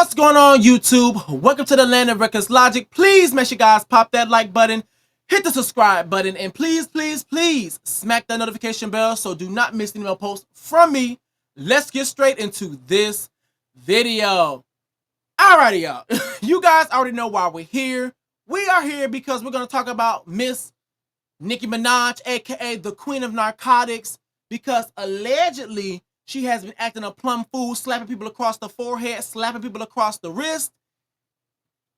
What's going on, YouTube? Welcome to the land of Reckless Logicc. Please make sure you guys pop that like button, hit the subscribe button, and please smack that notification bell so do not miss any more posts from me. Let's get straight into this video. Alrighty, y'all. You guys already know why we're here. We are here because we're going to talk about Miss Nicki Minaj, aka the Queen of Narcotics, because allegedly she has been acting a plum fool, slapping people across the forehead, slapping people across the wrist.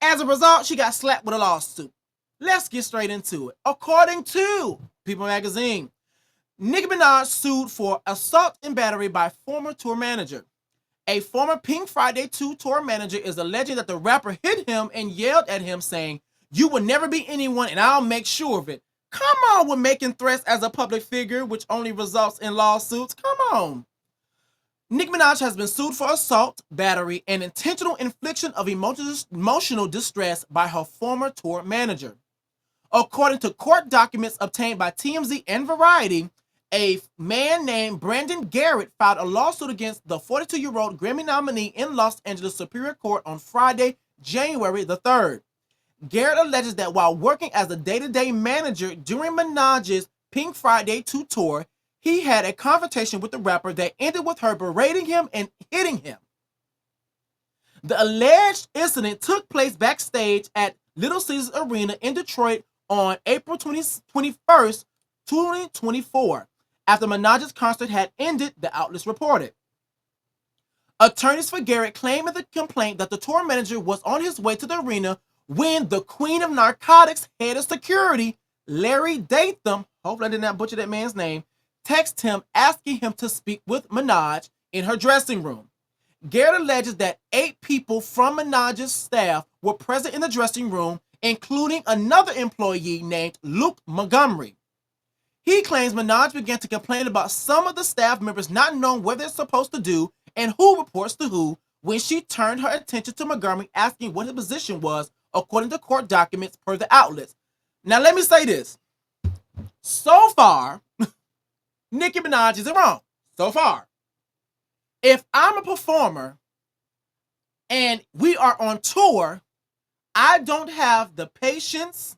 As a result, she got slapped with a lawsuit. Let's get straight into it. According to People magazine, Nicki Minaj sued for assault and battery by former tour manager. A former Pink Friday 2 tour manager is alleging that the rapper hit him and yelled at him saying, "You will never be anyone and I'll make sure of it." Come on with making threats as a public figure, which only results in lawsuits. Come on. Nicki Minaj has been sued for assault, battery, and intentional infliction of emotional distress by her former tour manager. According to court documents obtained by TMZ and Variety, a man named Brandon Garrett filed a lawsuit against the 42-year-old Grammy nominee in Los Angeles Superior Court on Friday, January the 3rd. Garrett alleges that while working as a day-to-day manager during Minaj's Pink Friday 2 tour, he had a confrontation with the rapper that ended with her berating him and hitting him. The alleged incident took place backstage at Little Caesars Arena in Detroit on April 21st, 2024, after Minaj's concert had ended, the outlets reported. Attorneys for Garrett claim in the complaint that the tour manager was on his way to the arena when the Queen of Narcotics head of security, Larry Datham, hopefully I did not butcher that man's name, texted him asking him to speak with Minaj in her dressing room. Garrett alleges that 8 people from Minaj's staff were present in the dressing room, including another employee named Luke Montgomery. He claims Minaj began to complain about some of the staff members not knowing what they're supposed to do and who reports to who when she turned her attention to Montgomery asking what his position was, according to court documents per the outlets. Now let me say this. So far, Nicki Minaj isn't wrong. So far. If I'm a performer and we are on tour, I don't have the patience,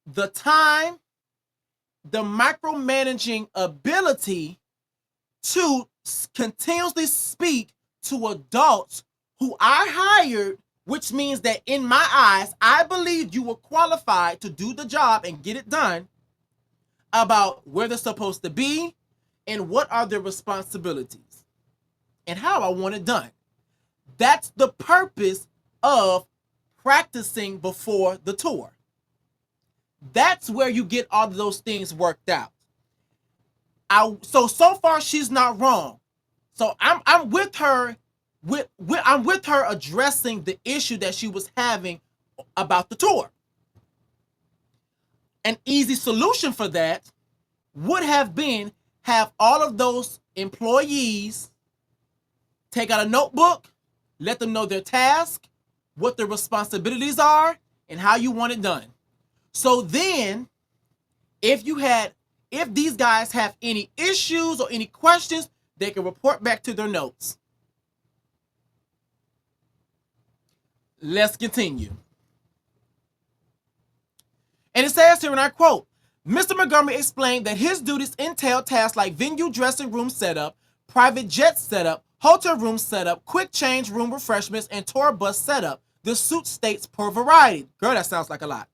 the time, the micromanaging ability to continuously speak to adults who I hired, which means that in my eyes, I believe you were qualified to do the job and get it done, about where they're supposed to be and what are their responsibilities and how I want it done. That's the purpose of practicing before the tour. That's where you get all of those things worked out. So far she's not wrong. So I'm with her I'm with her addressing the issue that she was having about the tour. An easy solution for that would have been have all of those employees take out a notebook, let them know their task, what their responsibilities are, and how you want it done. So then, if these guys have any issues or any questions, they can report back to their notes. Let's continue. And it says here, and I quote, Mr. Montgomery explained that his duties entail tasks like venue dressing room setup, private jet setup, hotel room setup, quick change room refreshments, and tour bus setup. The suit states per Variety. Girl, that sounds like a lot.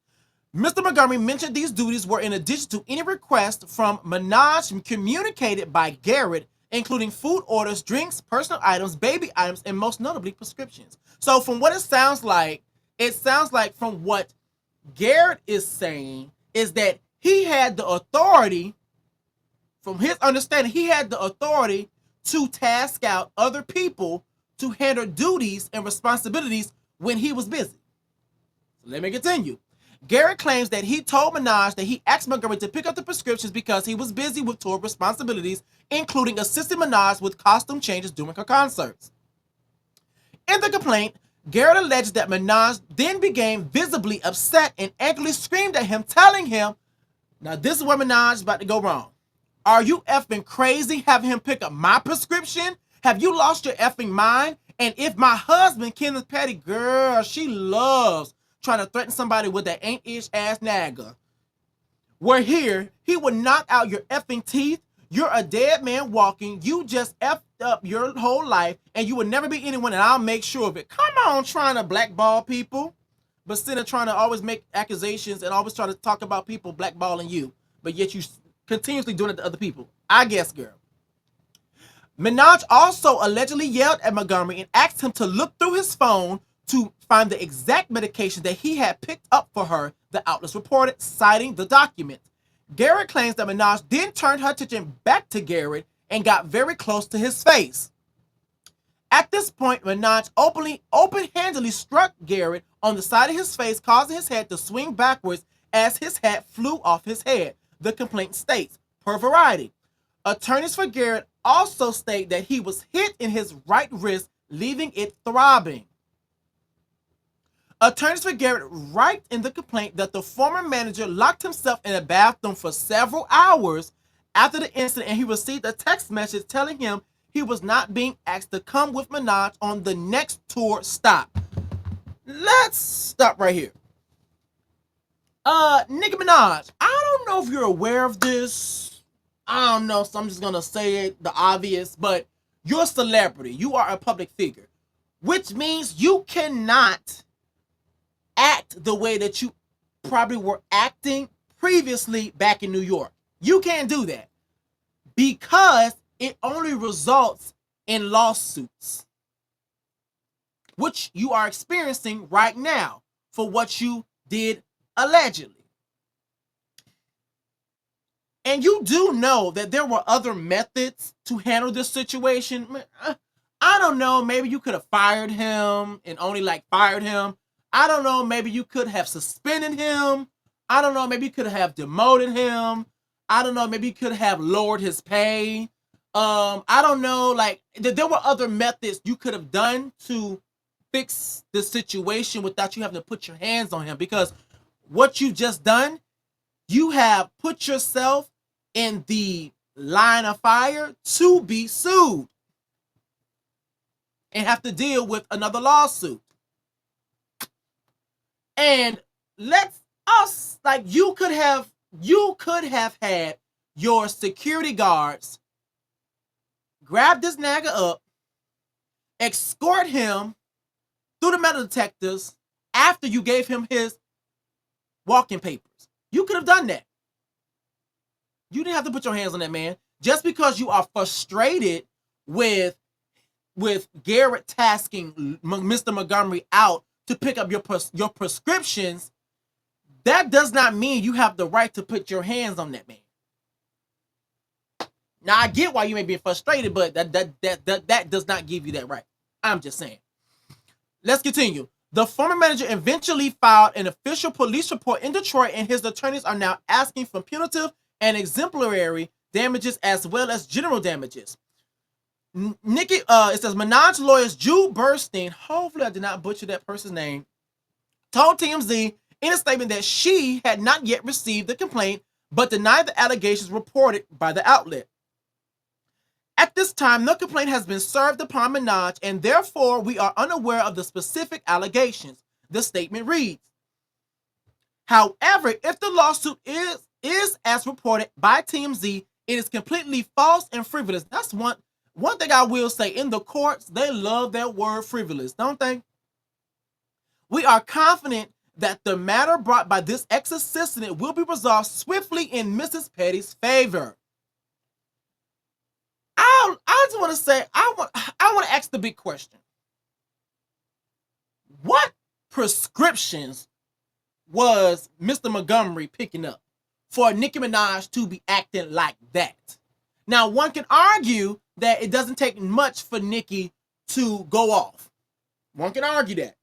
Mr. Montgomery mentioned these duties were in addition to any request from Minaj communicated by Garrett, including food orders, drinks, personal items, baby items, and most notably prescriptions. So from what it sounds like from what Garrett is saying is that he had the authority, from his understanding, he had the authority to task out other people to handle duties and responsibilities when he was busy. So let me continue. Garrett claims that he told Minaj that he asked Montgomery to pick up the prescriptions because he was busy with tour responsibilities, including assisting Minaj with costume changes during her concerts. In the complaint, Garrett alleged that Minaj then became visibly upset and angrily screamed at him, telling him, now this is where Minaj is about to go wrong. Are you effing crazy having him pick up my prescription? Have you lost your effing mind? And if my husband, Kenneth Petty, girl, she loves trying to threaten somebody with that ain't-ish ass nagger, were here, he would knock out your effing teeth. You're a dead man walking. You just effed up your whole life, and you will never be anyone, and I'll make sure of it. Come on, trying to blackball people, but still trying to always make accusations and always trying to talk about people blackballing you, but yet you continuously doing it to other people. I guess, girl. Minaj also allegedly yelled at Montgomery and asked him to look through his phone to find the exact medication that he had picked up for her, the outlets reported, citing the document. Garrett claims that Minaj then turned her attention back to Garrett and got very close to his face. At this point, Minaj open-handedly struck Garrett on the side of his face, causing his head to swing backwards as his hat flew off his head, the complaint states, per Variety. Attorneys for Garrett also state that he was hit in his right wrist, leaving it throbbing. Attorneys for Garrett write in the complaint that the former manager locked himself in a bathroom for several hours after the incident, and he received a text message telling him he was not being asked to come with Minaj on the next tour stop. Let's stop right here. Nicki Minaj, I don't know if you're aware of this. I don't know, so I'm just gonna say it, the obvious, but you're a celebrity. You are a public figure, which means you cannot act the way that you probably were acting previously back in New York. You can't do that because it only results in lawsuits, which you are experiencing right now for what you did allegedly. And you do know that there were other methods to handle this situation. I don't know, maybe you could have fired him and only fired him. I don't know, maybe you could have suspended him. I don't know, maybe you could have demoted him. I don't know, maybe you could have lowered his pay. I don't know, there were other methods you could have done to fix the situation without you having to put your hands on him, because what you've just done, you have put yourself in the line of fire to be sued and have to deal with another lawsuit. And you could have had your security guards grab this nagger up, escort him through the metal detectors after you gave him his walking papers. You could have done that. You didn't have to put your hands on that man. Just because you are frustrated with Garrett tasking Mr. Montgomery out to pick up your prescriptions, that does not mean you have the right to put your hands on that man. Now, I get why you may be frustrated, but that does not give you that right. I'm just saying. Let's continue. The former manager eventually filed an official police report in Detroit, and his attorneys are now asking for punitive and exemplary damages as well as general damages. It says Minaj lawyers Jude Burstein, hopefully I did not butcher that person's name, told TMZ in a statement that she had not yet received the complaint, but denied the allegations reported by the outlet. At this time, no complaint has been served upon Minaj, and therefore we are unaware of the specific allegations, the statement reads. However, if the lawsuit is as reported by TMZ, it is completely false and frivolous. That's one thing I will say. In the courts, they love that word frivolous, don't they? We are confident that the matter brought by this ex-assistant will be resolved swiftly in Mrs. Petty's favor. I just want to say, I want to ask the big question. What prescriptions was Mr. Montgomery picking up for Nicki Minaj to be acting like that? Now, one can argue that it doesn't take much for Nicki to go off. One can argue that.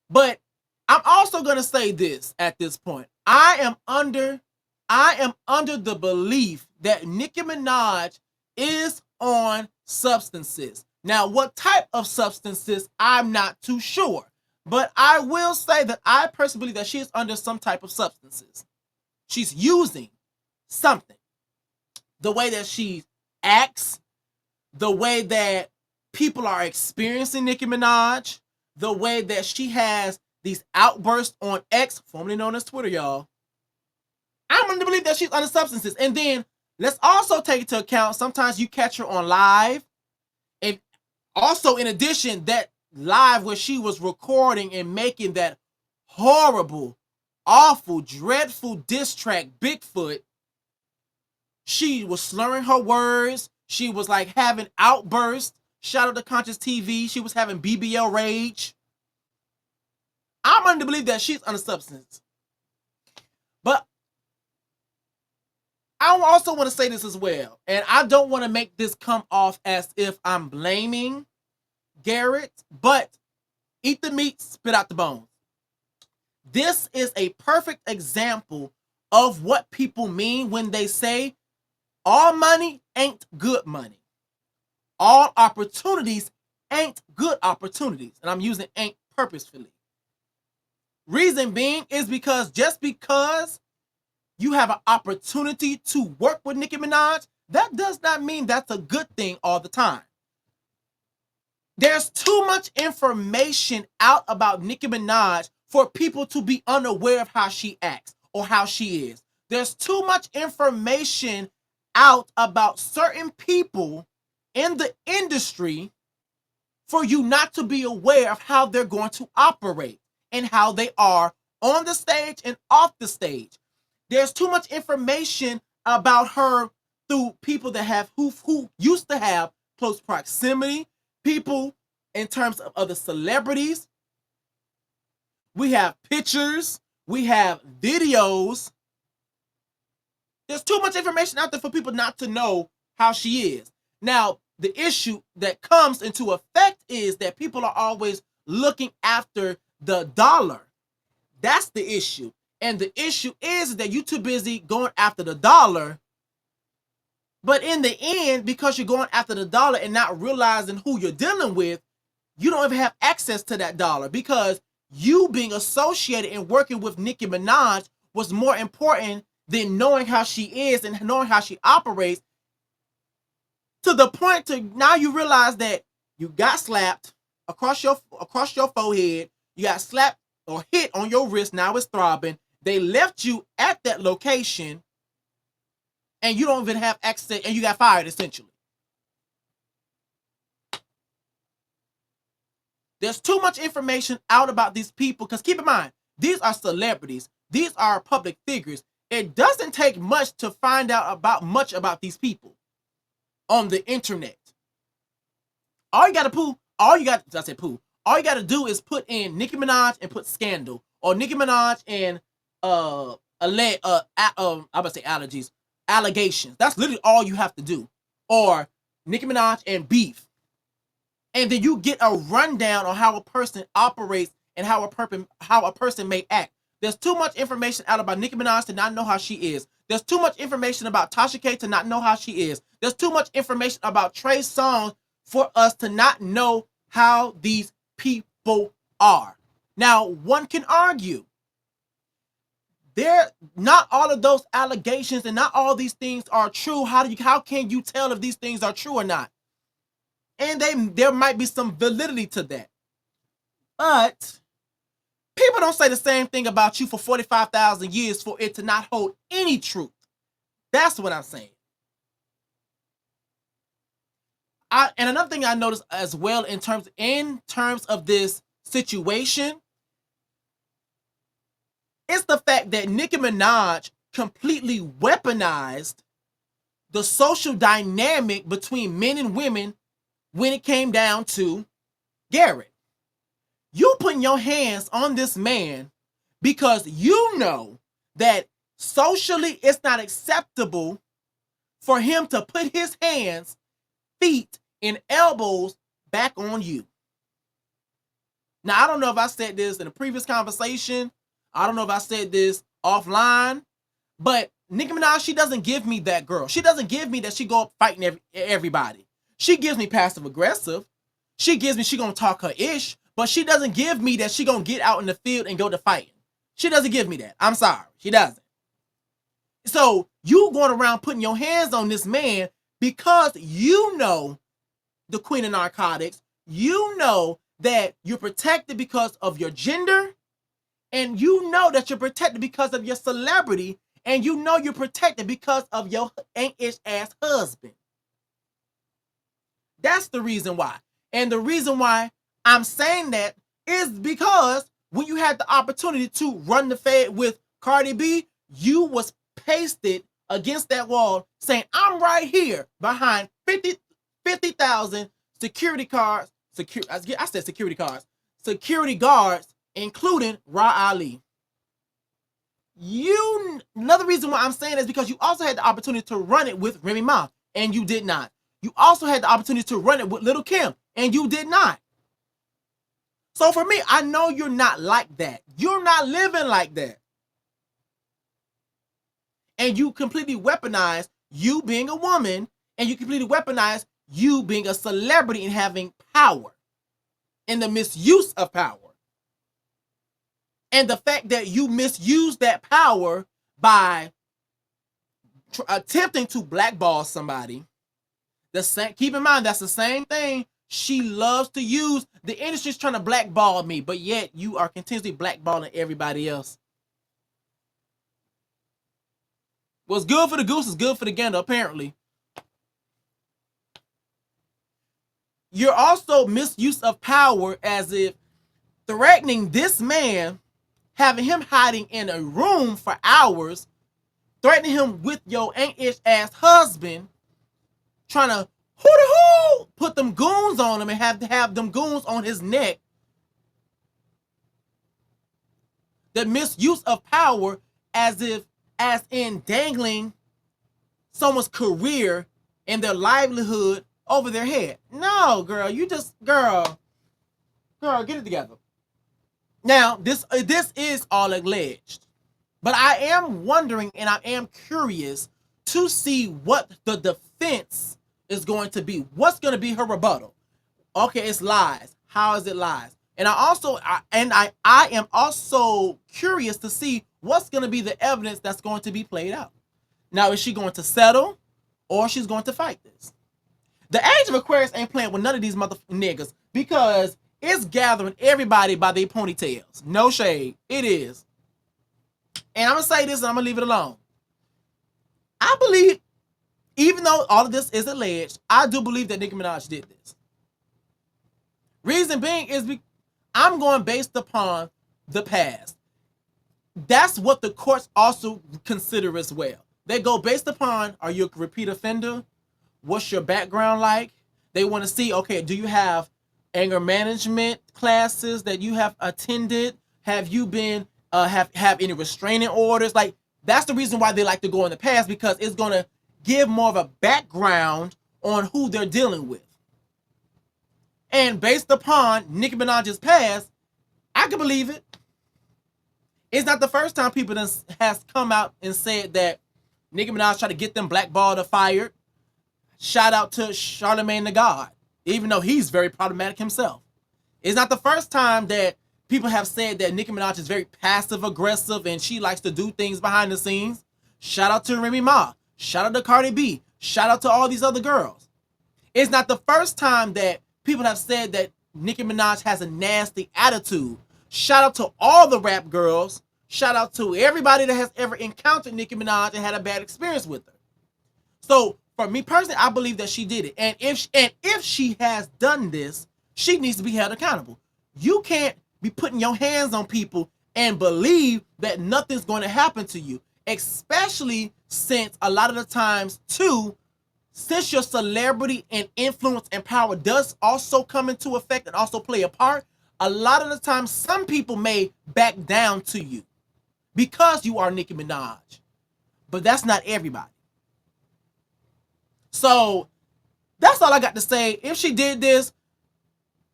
But I'm also going to say this at this point. I am under the belief that Nicki Minaj is on substances. Now, what type of substances, I'm not too sure. But I will say that I personally believe that she is under some type of substances. She's using something. The way that she acts, the way that people are experiencing Nicki Minaj, the way that she has these outbursts on X, formerly known as Twitter, y'all. I'm going to believe that she's under substances. And then let's also take into account sometimes you catch her on live. And also, in addition, that live where she was recording and making that horrible, awful, dreadful diss track, Bigfoot, she was slurring her words. She was like having outbursts. Shout out to Conscious TV. She was having BBL rage. I'm under to believe that she's under substance. But I also want to say this as well. And I don't want to make this come off as if I'm blaming Garrett. But eat the meat, spit out the bones. This is a perfect example of what people mean when they say all money ain't good money. All opportunities ain't good opportunities. And I'm using ain't purposefully. Reason being is because just because you have an opportunity to work with Nicki Minaj, that does not mean that's a good thing all the time. There's too much information out about Nicki Minaj for people to be unaware of how she acts or how she is. There's too much information out about certain people in the industry for you not to be aware of how they're going to operate and how they are on the stage and off the stage. There's too much information about her through people that have who used to have close proximity, people in terms of other celebrities. We have pictures, we have videos. There's too much information out there for people not to know how she is. Now, the issue that comes into effect is that people are always looking after the dollar. That's the issue. And the issue is that you're too busy going after the dollar. But in the end, because you're going after the dollar and not realizing who you're dealing with, you don't even have access to that dollar because you being associated and working with Nicki Minaj was more important than knowing how she is and knowing how she operates, to the point to now you realize that you got slapped across your forehead, you got slapped or hit on your wrist, now it's throbbing. They left you at that location and you don't even have access, and you got fired essentially. There's too much information out about these people because keep in mind, these are celebrities. These are public figures. It doesn't take much to find out much about these people on the internet. All you got to do is put in Nicki Minaj and put scandal, or Nicki Minaj and allegations. That's literally all you have to do. Or Nicki Minaj and beef. And then you get a rundown on how a person operates and how a person may act. There's too much information out about Nicki Minaj to not know how she is. There's too much information about Tasha K to not know how she is. There's too much information about Trey Songz for us to not know how these people are. Now, one can argue not all of those allegations and not all these things are true. How can you tell if these things are true or not? And there might be some validity to that. But people don't say the same thing about you for 45,000 years for it to not hold any truth. That's what I'm saying. And another thing I noticed as well in terms of this situation is the fact that Nicki Minaj completely weaponized the social dynamic between men and women when it came down to Garrett. You putting your hands on this man because you know that socially it's not acceptable for him to put his hands, feet, and elbows back on you. Now, I don't know if I said this in a previous conversation. I don't know if I said this offline, but Nicki Minaj, she doesn't give me that girl. She doesn't give me that she go up fighting everybody. She gives me passive aggressive. She gives me she gonna talk her ish, but she doesn't give me that she gonna get out in the field and go to fighting. She doesn't give me that. I'm sorry. She doesn't. So you going around putting your hands on this man because you know the queen of narcotics. You know that you're protected because of your gender, and you know that you're protected because of your celebrity, and you know you're protected because of your ain't-ish ass husband. That's the reason why. And the reason why I'm saying that is because when you had the opportunity to run the fed with Cardi B, you was pasted against that wall saying, I'm right here behind 50,000 security guards, security guards, including Ra Ali. Another reason why I'm saying is because you also had the opportunity to run it with Remy Ma, and you did not. You also had the opportunity to run it with Lil' Kim, and you did not. So for me, I know you're not like that. You're not living like that. And you completely weaponize you being a woman, and you completely weaponize you being a celebrity and having power, and the misuse of power. And the fact that you misuse that power by attempting to blackball somebody. Keep in mind, that's the same thing she loves to use. The industry's trying to blackball me, but yet you are continuously blackballing everybody else. What's good for the goose is good for the gander, apparently. You're also misuse of power, as if threatening this man, having him hiding in a room for hours, threatening him with your ain't-ish ass husband, trying to put them goons on him and have them goons on his neck. The misuse of power, as in dangling someone's career and their livelihood over their head. No, girl, girl, get it together. Now, this is all alleged, but I am wondering, and I am curious to see what the defense is going to be. What's going to be her rebuttal? Okay, it's lies. How is it lies? And I am also curious to see what's going to be the evidence that's going to be played out. Now, is she going to settle, or she's going to fight this? The age of Aquarius ain't playing with none of these mother niggas, because it's gathering everybody by their ponytails. No shade. It is. And I'm going to say this, and I'm going to leave it alone. I believe, even though all of this is alleged, I do believe that Nicki Minaj did this. Reason being is I'm going based upon the past. That's what the courts also consider as well. They go based upon, are you a repeat offender? What's your background like? They want to see, okay, do you have anger management classes that you have attended? Have you been, have any restraining orders? Like, that's the reason why they like to go in the past, because it's going to give more of a background on who they're dealing with. And based upon Nicki Minaj's past, I can believe it. It's not the first time people has come out and said that Nicki Minaj tried to get them blackballed or fired. Shout out to Charlemagne the God, even though he's very problematic himself. It's not the first time that people have said that Nicki Minaj is very passive aggressive and she likes to do things behind the scenes. Shout out to Remy Ma. Shout out to Cardi B. Shout out to all these other girls. It's not the first time that people have said that Nicki Minaj has a nasty attitude. Shout out to all the rap girls. Shout out to everybody that has ever encountered Nicki Minaj and had a bad experience with her. So for me personally, I believe that she did it. And if she has done this, she needs to be held accountable. You can't be putting your hands on people and believe that nothing's going to happen to you. Especially since a lot of the times too, since your celebrity and influence and power does also come into effect and also play a part, a lot of the times some people may back down to you because you are Nicki Minaj. But that's not everybody. So that's all I got to say. If she did this,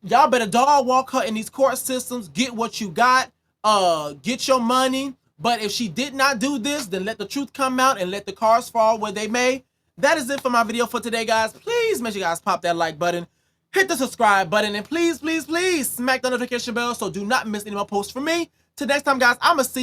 y'all better dog walk her in these court systems. Get what you got. Get your money. But if she did not do this, then let the truth come out and let the cards fall where they may. That is it for my video for today, guys. Please make sure you guys pop that like button, hit the subscribe button, and please, please, please smack the notification bell so do not miss any more posts from me. Till next time, guys, I'm going to see you.